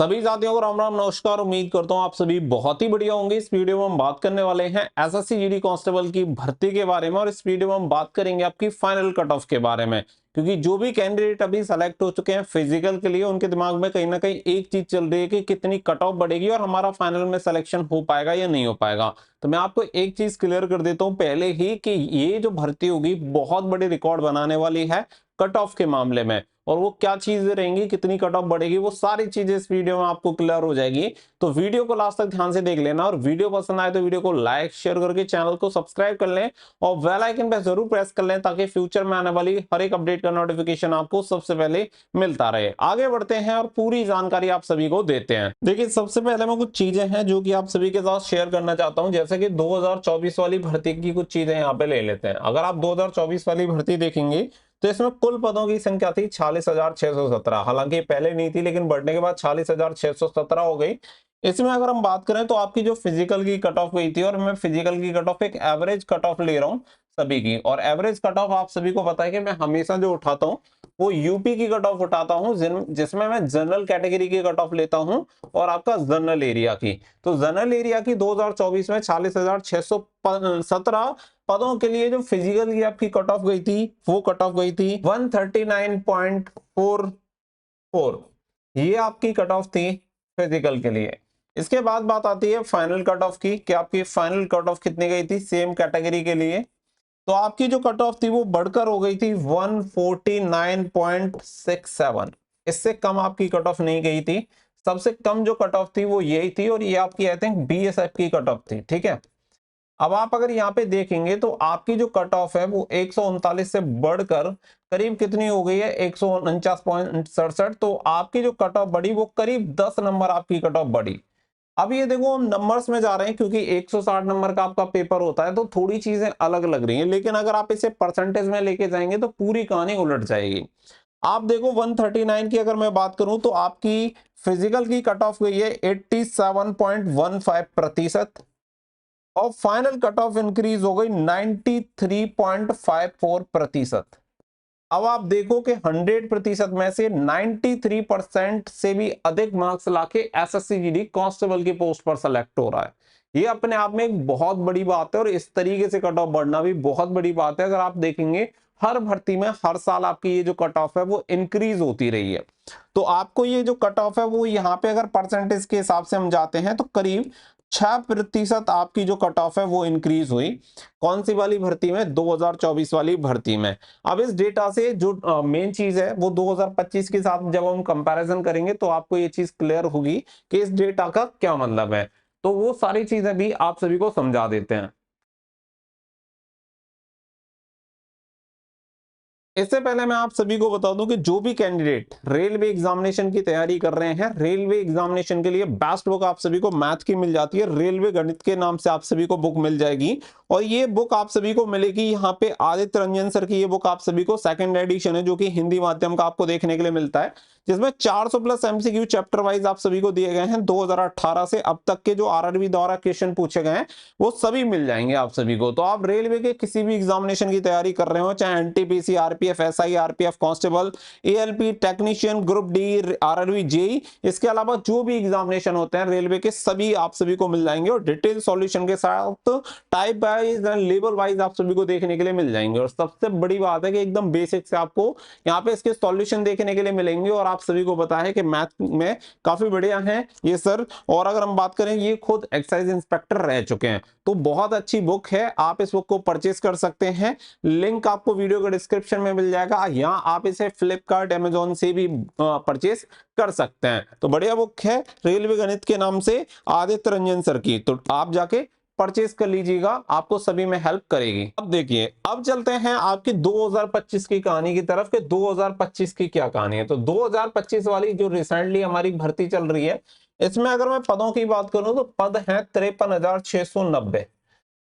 सभी साथियों को राम राम नमस्कार। उम्मीद करता हूं आप सभी बहुत ही बढ़िया होंगे। इस वीडियो में हम बात करने वाले हैं एसएससी जीडी कांस्टेबल की भर्ती के बारे में और इस वीडियो में हम बात करेंगे आपकी फाइनल कट ऑफ के बारे में, क्योंकि जो भी कैंडिडेट अभी सेलेक्ट हो चुके हैं फिजिकल के लिए उनके दिमाग में कहीं ना कहीं एक चीज चल रही है कि कितनी कट ऑफ बढ़ेगी और हमारा फाइनल में सिलेक्शन हो पाएगा या नहीं हो पाएगा। तो मैं आपको एक चीज क्लियर कर देता हूं पहले ही कि ये जो भर्ती होगी बहुत बड़े रिकॉर्ड बनाने वाली है कट ऑफ के मामले में, और वो क्या चीजें रहेंगी, कितनी कट ऑफ बढ़ेगी, वो सारी चीजें इस वीडियो में आपको क्लियर हो जाएगी। तो वीडियो को लास्ट तक ध्यान से देख लेना और वीडियो पसंद आए तो वीडियो को लाइक शेयर करके चैनल को सब्सक्राइब कर लें और बेल आइकन पे जरूर प्रेस कर लें ताकि फ्यूचर में आने वाली हर एक अपडेट का नोटिफिकेशन आपको सबसे पहले मिलता रहे। आगे बढ़ते हैं और पूरी जानकारी आप सभी को देते हैं। देखिए, सबसे पहले मैं कुछ चीजें हैं जो कि आप सभी के साथ शेयर करना चाहता हूं, जैसे कि 2024 वाली भर्ती की कुछ चीजें यहाँ पे ले लेते हैं। अगर आप 2024 वाली भर्ती देखेंगे तो इसमें कुल पदों की संख्या थी 46,617। हालांकि पहले नहीं थी लेकिन बढ़ने के बाद 46,617 हो गई। इसमें अगर हम बात करें तो आपकी जो फिजिकल की कट ऑफ गई थी, और मैं फिजिकल की कट ऑफ एक एवरेज कट ऑफ ले रहा हूं सभी की, और एवरेज कट ऑफ आप सभी को पता है कि मैं हमेशा जो उठाता हूं वो यूपी की कट ऑफ उठाता हूं, जिसमें मैं जनरल कैटेगरी की कट ऑफ लेता हूं और आपका जनरल एरिया की। तो जनरल एरिया की 2024 में 46,617 पदों के लिए जो फिजिकल की आपकी कट ऑफ गई थी वो कट ऑफ गई थी 139.44। ये आपकी कट ऑफ थी फिजिकल के लिए। इसके बाद बात आती है फाइनल कट ऑफ की कि आपकी फाइनल कट ऑफ कितनी गई थी सेम कैटेगरी के लिए। तो आपकी जो कट ऑफ थी वो बढ़कर हो गई थी 149.67। इससे कम आपकी कट ऑफ नहीं गई थी। सबसे कम जो कट ऑफ थी वो यही थी, और ये आपकी आई थिंक बीएसएफ की कट ऑफ थी। ठीक है, अब आप अगर यहाँ पे देखेंगे तो आपकी जो कट ऑफ है वो 139 से बढ़कर करीब कितनी हो गई है 149.67। तो आपकी जो कट ऑफ बढ़ी वो करीब 10 नंबर आपकी कट ऑफ बढ़ी। अब ये देखो हम नंबर्स में जा रहे हैं क्योंकि 160 नंबर का आपका पेपर होता है तो थोड़ी चीजें अलग लग रही हैं, लेकिन अगर आप इसे परसेंटेज में लेके जाएंगे तो पूरी कहानी उलट जाएगी। आप देखो 139 की अगर मैं बात करूं तो आपकी फिजिकल की कट ऑफ गई है 87.15% और फाइनल कट ऑफ इंक्रीज हो गई 93.54%। अब आप देखो कि 100% में से 93% से भी अधिक मार्क्स लाके एसएससी जीडी कांस्टेबल की पोस्ट पर सेलेक्ट हो रहा है। ये अपने आप में एक बहुत बड़ी बात है और इस तरीके से कट ऑफ बढ़ना भी बहुत बड़ी बात है। अगर आप देखेंगे हर भर्ती में हर साल आपकी ये जो कट ऑफ है वो इंक्रीज होती रही है। तो आपको ये जो कट ऑफ है वो यहाँ पे अगर परसेंटेज के हिसाब से हम जाते हैं तो करीब 6% आपकी जो कट ऑफ है वो इंक्रीज हुई। कौन सी वाली भर्ती में? 2024 वाली भर्ती में। अब इस डेटा से जो मेन चीज है वो 2025 के साथ जब हम कंपैरिजन करेंगे तो आपको ये चीज क्लियर होगी कि इस डेटा का क्या मतलब है। तो वो सारी चीजें भी आप सभी को समझा देते हैं। इससे पहले मैं आप सभी को बता दूं कि जो भी कैंडिडेट रेलवे एग्जामिनेशन की तैयारी कर रहे हैं, रेलवे एग्जामिनेशन के लिए बेस्ट बुक आप सभी को मैथ की मिल जाती है। रेलवे गणित के नाम से आप सभी को बुक मिल जाएगी, और ये बुक आप सभी को मिलेगी यहाँ पे आदित्य रंजन सर की। ये बुक आप सभी को सेकंड एडिशन है जो कि हिंदी माध्यम का आपको देखने के लिए मिलता है, जिसमें 400 प्लस एमसीक्यू चैप्टर वाइज आप सभी को दिए गए हैं। 2018 से अब तक के जो आरआरबी द्वारा क्वेश्चन पूछे गए हैं वो सभी मिल जाएंगे आप सभी को। तो आप रेलवे के किसी भी एग्जामिनेशन की तैयारी कर रहे हो, चाहे NTPC, RPF, SI, RPF constable, ALP, technician, group D, RRB, JE, इसके अलावा जो भी एग्जामिनेशन होते हैं रेलवे के सभी आप सभी को मिल जाएंगे, और डिटेल सॉल्यूशन के साथ type wise and level wise आप सभी को देखने के लिए मिल जाएंगे। और सबसे बड़ी बात है कि एकदम बेसिक से आपको यहाँ पे इसके सॉल्यूशन देखने के लिए मिलेंगे, और आप सभी को पता है कि मैथ में काफी बढ़िया हैं ये सर। और अगर हम बात करें, ये खुद एक्साइज इंस्पेक्टर रह चुके हैं, तो बहुत अच्छी बुक है। आप इस बुक को परचेस कर सकते हैं, लिंक आपको वीडियो के डिस्क्रिप्शन में मिल जाएगा, या आप इसे फ्लिपकार्ट, अमेजोन से भी परचेस कर सकते हैं। तो बढ़िया बुक है रेलवे गणित के नाम से आदित्य रंजन सर की, तो आप जाके परचेस कर लीजिएगा, आपको सभी में हेल्प करेगी। अब देखिए, अब चलते हैं आपकी 2025 की कहानी की तरफ कि 2025 की क्या कहानी है। तो 2025 वाली जो रिसेंटली हमारी भर्ती चल रही है, इसमें अगर मैं पदों की बात करूं तो पद हैं 53,690।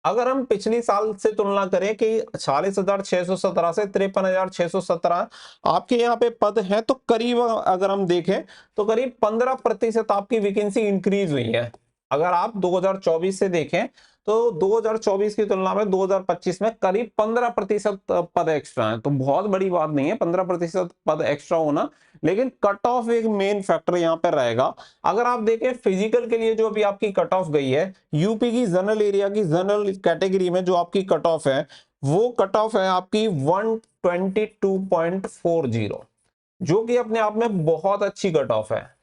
अगर हम पिछली साल से तुलना करें कि 46,617 से 53,617 आपके यहाँ पे पद हैं, तो करीब अगर हम देखें तो करीब 15% आपकी वैकेंसी इंक्रीज हुई है। अगर आप 2024 से देखें तो 2024 की तुलना में 2025 में करीब 15% पद एक्स्ट्रा है। तो बहुत बड़ी बात नहीं है 15% पद एक्स्ट्रा होना, लेकिन कट ऑफ एक मेन फैक्टर यहाँ पे रहेगा। अगर आप देखें फिजिकल के लिए जो अभी आपकी कट ऑफ गई है, यूपी की जनरल एरिया की जनरल कैटेगरी में जो आपकी कट ऑफ है, वो कट ऑफ है आपकी 122.40, जो कि अपने आप में बहुत अच्छी कट ऑफ है।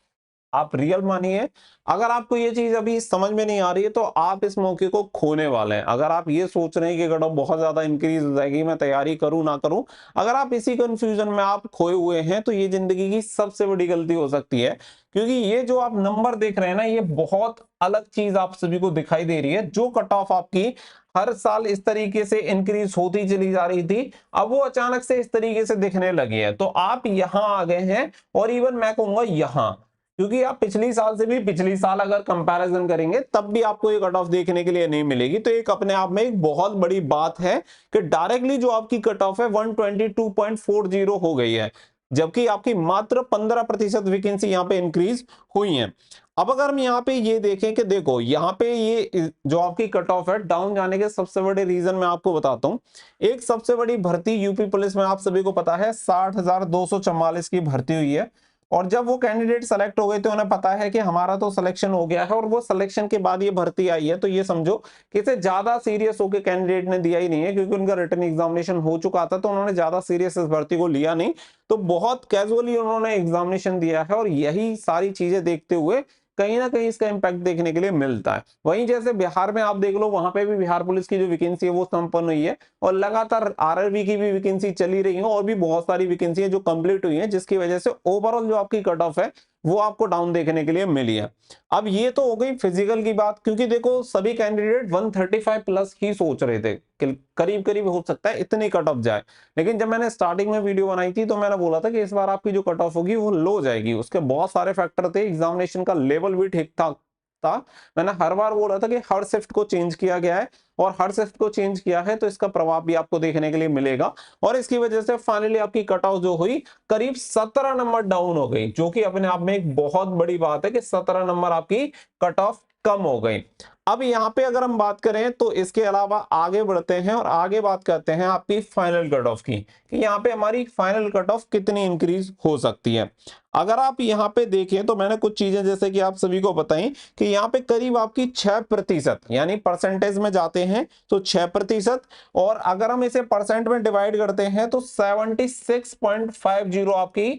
आप रियल मानिए, अगर आपको ये चीज अभी समझ में नहीं आ रही है तो आप इस मौके को खोने वाले हैं। अगर आप ये सोच रहे हैं कि कट ऑफ बहुत ज्यादा इंक्रीज हो जाएगी, मैं तैयारी करूं ना करूं, अगर आप इसी कंफ्यूजन में आप खोए हुए हैं तो ये जिंदगी की सबसे बड़ी गलती हो सकती है। क्योंकि ये जो आप नंबर देख रहे हैं ना, ये बहुत अलग चीज आप सभी को दिखाई दे रही है। जो कट ऑफ आपकी हर साल इस तरीके से इंक्रीज होती चली जा रही थी, अब वो अचानक से इस तरीके से दिखने लगी है। तो आप यहां आ गए हैं, और इवन मैं कहूंगा यहां, क्योंकि आप पिछली साल से भी पिछली साल अगर कंपैरिजन करेंगे तब भी आपको ये कट ऑफ देखने के लिए नहीं मिलेगी। तो एक अपने आप में एक बहुत बड़ी बात है कि डायरेक्टली जो आपकी कट ऑफ है 122.40 हो गई है, जबकि आपकी मात्र 15% वैकेंसी यहाँ पे इंक्रीज हुई है। अब अगर हम यहाँ पे ये देखें कि देखो यहाँ पे ये जो आपकी कट ऑफ है डाउन जाने के सबसे बड़े रीजन मैं आपको बताता हूँ। एक सबसे बड़ी भर्ती यूपी पुलिस में आप सभी को पता है 60,244 की भर्ती हुई है, और जब वो कैंडिडेट सेलेक्ट हो गए तो उन्हें पता है कि हमारा तो सिलेक्शन हो गया है, और वो सिलेक्शन के बाद ये भर्ती आई है। तो ये समझो कि इसे ज्यादा सीरियस होकर कैंडिडेट ने दिया ही नहीं है, क्योंकि उनका रिटन एग्जामिनेशन हो चुका था, तो उन्होंने ज्यादा सीरियस इस भर्ती को लिया नहीं। तो बहुत कैजुअली उन्होंने एग्जामिनेशन दिया है, और यही सारी चीजें देखते हुए कहीं ना कहीं इसका इंपैक्ट देखने के लिए मिलता है। वहीं जैसे बिहार में आप देख लो, वहां पे भी बिहार पुलिस की जो वैकेंसी है वो संपन्न हुई है, और लगातार आरआरबी की भी वैकेंसी चली रही है, और भी बहुत सारी वैकेंसी है जो कंप्लीट हुई है, जिसकी वजह से ओवरऑल जो आपकी कट ऑफ है वो आपको डाउन देखने के लिए मिली है। अब ये तो हो गई फिजिकल की बात, क्योंकि देखो सभी कैंडिडेट 135 प्लस ही सोच रहे थे कि करीब करीब हो सकता है इतनी कट ऑफ जाए। लेकिन जब मैंने स्टार्टिंग में वीडियो बनाई थी तो मैंने बोला था कि इस बार आपकी जो कट ऑफ होगी वो लो जाएगी। उसके बहुत सारे फैक्टर थे, एग्जामिनेशन का लेवल भी ठीक ठाक था। मैंने हर बार बोला था कि हर शिफ्ट को चेंज किया गया है, और हर शिफ्ट को चेंज किया है तो इसका प्रभाव भी आपको देखने के लिए मिलेगा। और इसकी वजह से फाइनली आपकी कट ऑफ जो हुई करीब 17 नंबर डाउन हो गई, जो कि अपने आप में एक बहुत बड़ी बात है कि 17 नंबर आपकी कट ऑफ कम हो गई। अब यहाँ पे अगर हम बात करें तो इसके अलावा आगे बढ़ते हैं और आगे बात करते हैं आपकी फाइनल कट ऑफ की, कि यहाँ पे हमारी फाइनल कट ऑफ कितनी इंक्रीज हो सकती है। अगर आप यहाँ पे देखें तो मैंने कुछ चीजें जैसे कि आप सभी को बताई कि यहाँ पे करीब आपकी 6%, यानी परसेंटेज में जाते हैं तो 6%, और अगर हम इसे परसेंट में डिवाइड करते हैं तो 76.50 आपकी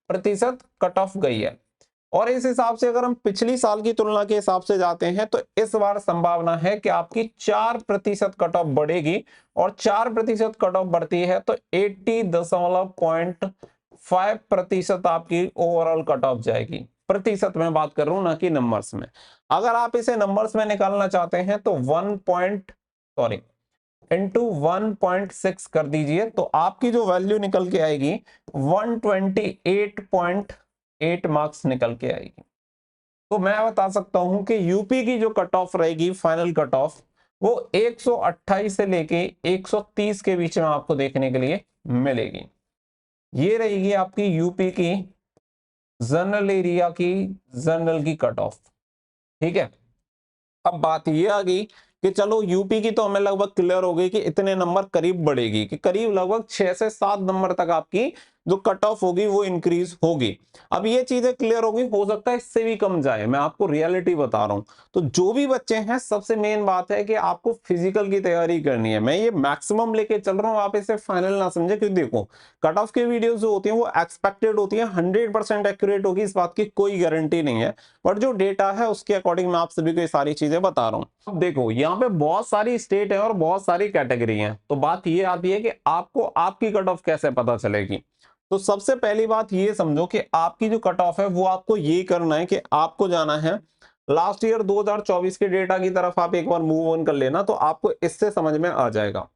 प्रतिशत कट ऑफ गई है। और इस हिसाब से अगर हम पिछली साल की तुलना के हिसाब से जाते हैं तो इस बार संभावना है कि आपकी 4% कट ऑफ बढ़ेगी, और 4% कट ऑफ बढ़ती है तो 80.5% आपकी ओवरऑल कट ऑफ जाएगी। प्रतिशत में बात कर रहा हूं, ना कि नंबर्स में। अगर आप इसे नंबर्स में निकालना चाहते हैं तो 1.6 कर दीजिए, तो आपकी जो वैल्यू निकल के आएगी 128.8 मार्क्स निकल के आएगी। तो मैं बता सकता हूं कि यूपी की जो कट ऑफ रहेगी फाइनल कट ऑफ, वो 128 से लेके 130 के बीच में आपको देखने के लिए मिलेगी। ये रहेगी आपकी यूपी की जनरल एरिया की जनरल की कट ऑफ। ठीक है, अब बात ये आ गई कि चलो यूपी की तो हमें लगभग क्लियर हो गई कि इतने नंबर करीब बढ़ेगी, कि करीब लगभग 6 से 7 नंबर तक आपकी जो कट ऑफ होगी वो इंक्रीज होगी। अब ये चीजें क्लियर होगी, हो सकता है इससे भी कम जाए, मैं आपको रियलिटी बता रहा हूं। तो जो भी बच्चे हैं, सबसे मेन बात है कि आपको फिजिकल की तैयारी करनी है। मैं ये मैक्सिमम लेके चल रहा हूं, आप इसे फाइनल ना समझे, क्योंकि देखो कट ऑफ की वीडियो जो होती है वो एक्सपेक्टेड होती है, 100% एक्यूरेट होगी, इस बात की कोई गारंटी नहीं है, बट जो डेटा है उसके अकॉर्डिंग मैं आप सभी को ये सारी चीजें बता रहा हूँ। अब देखो यहाँ पे बहुत सारी स्टेट है और बहुत सारी कैटेगरी है, तो बात ये आती है कि आपको आपकी कट ऑफ कैसे पता चलेगी। तो सबसे पहली बात ये समझो कि आपकी जो कट ऑफ है वो आपको ये करना है कि आपको जाना है लास्ट ईयर 2024 के डेटा की तरफ, आप एक बार मूव ऑन कर लेना तो आपको इससे समझ में आ जाएगा।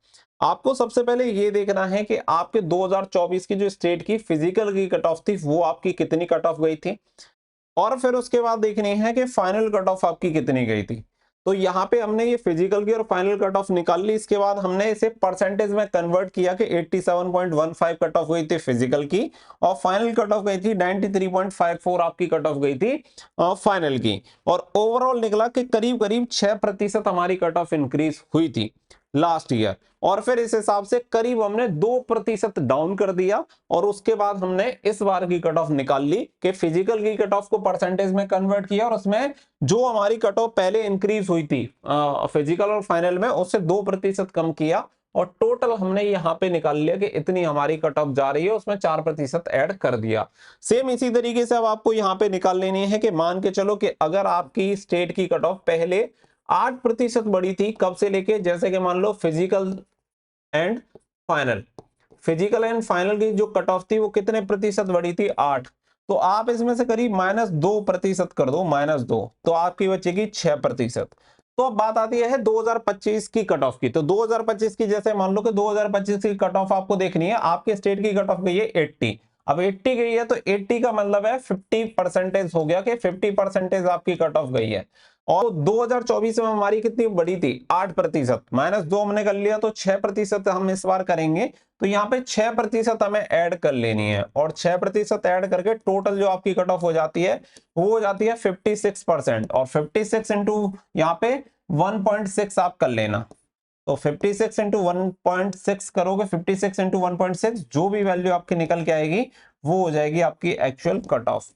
आपको सबसे पहले ये देखना है कि आपके 2024 की जो स्टेट की फिजिकल की कट ऑफ थी वो आपकी कितनी कट ऑफ गई थी, और फिर उसके बाद देखनी है कि फाइनल कट ऑफ आपकी कितनी गई थी। तो यहाँ पे हमने ये फिजिकल की और फाइनल कट ऑफ निकाल ली। इसके बाद हमने इसे परसेंटेज में कन्वर्ट किया कि 87.15 कट ऑफ गई थी फिजिकल की और फाइनल कट ऑफ गई थी 93.54 आपकी कट ऑफ गई थी फाइनल की। और ओवरऑल निकला कि करीब करीब 6% हमारी कट ऑफ इंक्रीज हुई थी लास्ट ईयर। और फिर इस हिसाब से करीब हमने 2% डाउन कर दिया और उसके बाद हमने इस बार की कट ऑफ निकाल ली कि फिजिकल की कट ऑफ को परसेंटेज में कन्वर्ट किया और उसमें जो हमारी कट ऑफ पहले इंक्रीज हुई थी फिजिकल और फाइनल में उससे 2% कम किया और टोटल हमने यहाँ पे निकाल लिया कि इतनी हमारी कट ऑफ जा रही है, उसमें 4% ऐड कर दिया। सेम इसी तरीके से अब आपको यहाँ पे निकाल लेनी है कि मान के चलो कि अगर आपकी स्टेट की कट ऑफ पहले 8% बढ़ी थी, कब से लेके, जैसे कि मान लो physical and final, physical and final की जो कट ऑफ थी वो कितने प्रतिशत बढ़ी थी, 8। तो आप इसमें से करीब -2% कर दो, -2, तो आपकी बचेगी 6%। तो अब बात आती है 2025 की कट ऑफ की। तो 2025 की जैसे मान लो कि 2025 की कट ऑफ आपको देखनी है, आपके स्टेट की कट ऑफ गई है 80। अब 80 गई है तो 80 का मतलब है 50% हो गया कि 50% आपकी कट ऑफ गई है। और 2024 में हमारी कितनी बड़ी थी, 8%, -2 हमने कर लिया तो 6% हम इस बार करेंगे। तो यहाँ पे 6% हमें ऐड कर लेनी है और 6% ऐड करके टोटल जो आपकी कट ऑफ हो जाती है वो हो जाती है 56%। और 56 इंटू यहाँ पे 1.6 आप कर लेना। तो 56 इंटू 1.6 करोगे, 56 इंटू 1.6 जो भी वैल्यू आपकी निकल के आएगी वो हो जाएगी आपकी एक्चुअल कट ऑफ।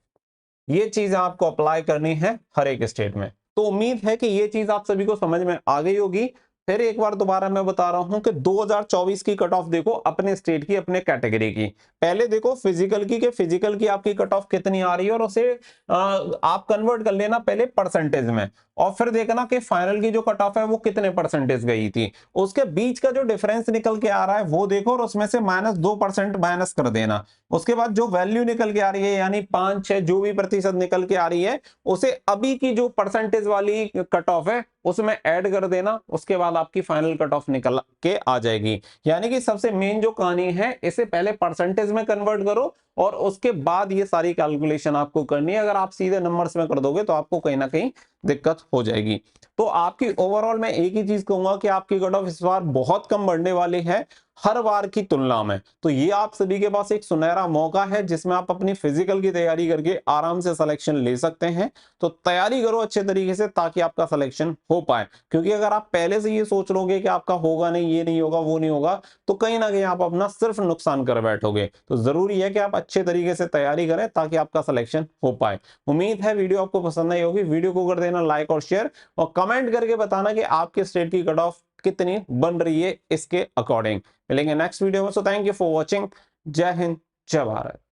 ये चीज आपको अप्लाई करनी है हर एक स्टेट में। तो उम्मीद है कि ये चीज आप सभी को समझ में आ गई होगी। फिर एक बार दोबारा मैं बता रहा हूं कि 2024 की कट ऑफ देखो अपने स्टेट की, अपने कैटेगरी की। पहले देखो फिजिकल की कि फिजिकल की आपकी कट ऑफ कितनी आ रही है और उसे आप कन्वर्ट कर लेना पहले परसेंटेज में, और फिर देखना कि फाइनल की जो कट ऑफ है वो कितने परसेंटेज गई थी। उसके बीच का जो डिफरेंस निकल के आ रहा है वो देखो और उसमें से -2% माइनस कर देना। उसके बाद जो वैल्यू निकल के आ रही है यानी 5-6 जो भी प्रतिशत निकल के आ रही है उसे अभी की जो परसेंटेज वाली कट ऑफ है उसमें ऐड कर देना। उसके बाद आपकी फाइनल कट ऑफ निकल के आ जाएगी। यानी कि सबसे मेन जो कहानी है, इसे पहले परसेंटेज में कन्वर्ट करो और उसके बाद ये सारी कैलकुलेशन आपको करनी है। अगर आप सीधे नंबर्स में कर दोगे तो आपको कहीं ना कहीं दिक्कत हो जाएगी। तो आपकी ओवरऑल मैं एक ही चीज कहूंगा कि आपकी कट ऑफ इस बार बहुत कम बढ़ने वाली है हर बार की तुलना में। तो ये आप सभी के पास एक सुनहरा मौका है जिसमें आप अपनी फिजिकल की तैयारी करके आराम से सिलेक्शन ले सकते हैं। तो तैयारी करो अच्छे तरीके से ताकि आपका सिलेक्शन हो पाए, क्योंकि अगर आप पहले से ये सोच लोगे कि आपका होगा नहीं, ये नहीं होगा, वो नहीं होगा, तो कहीं ना कहीं आप अपना सिर्फ नुकसान कर बैठोगे। तो जरूरी है कि आप अच्छे तरीके से तैयारी करें ताकि आपका सिलेक्शन हो पाए। उम्मीद है वीडियो आपको पसंद आई होगी। वीडियो को कर देना लाइक और शेयर और कमेंट करके बताना कि आपके स्टेट की कट ऑफ कितनी बन रही है इसके अकॉर्डिंग। मिलेंगे नेक्स्ट वीडियो में। So thank you for watching. जय हिंद, जय भारत।